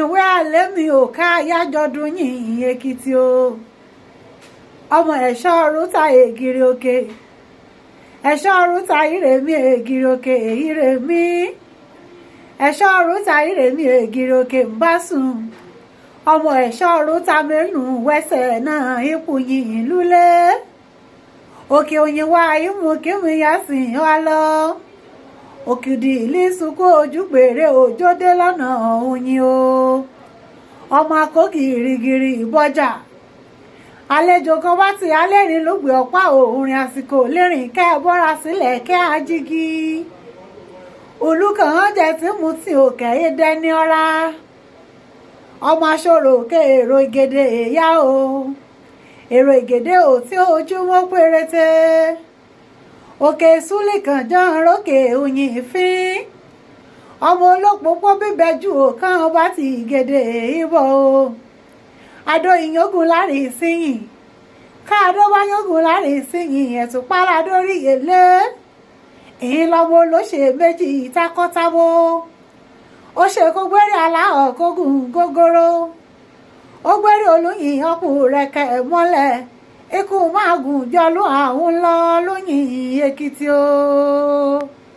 ìwé alẹ́ mi ò ká yájọdún yìnyín Èkìtì o ọmọ ẹ̀ṣọ́ rúta ègìrì òkè ẹ̀ṣọ́ rúta ìrèmí ègìrì òkè ìrèmí ẹ̀ṣọ́ rúta ìrèmí ègìrì òkè ń bá sùn ọmọ ẹ̀ṣọ́ rúta mẹ́nu wẹ́sẹ̀ náà ipò yìnyín lulẹ̀ òkè òyìn wá ìmú kíwì yá sí wá lọ òkìdí ìlísùkú ojú gbèrè òjòdè lọ́nà òyìn o ọmọ akó gìrìgìrì ìbọjà àlejò kan wá ti alẹ́rìn ló gbé ọ̀pá òòrìn àsìkò lérìn kẹ́ ẹ bọ́ra sílẹ̀ kẹ́ ajígi olùkàn jẹ́ tí mo ti òkè yé dẹ́ni ọ́ra ọmọ aṣọ́rò òkè èrò ìgèdè èyá o èrò ìgèdè ò tí ojú wọn péréte òkè súlì kan jọ́n rókè òyìn ìfín ọmọ olópòpó bíbẹ́jú òkan ọba ti ìgèdè ìbọ̀ o adó ìyógun láre ìsìnyìn káàdó bá yógun láre ìsìnyìn ẹ̀tún pàrà dórí èlé èyí lọ́mọ olóṣè méjì takọ́tabo ó ṣe kó gbére aláhọ̀ kógun gógóró ó gbére olóyìn ọkù rẹ̀kẹ̀ mọ́lẹ̀ ikú máa gùn jọlú àwọn lọ lóyìn Èkìtì o.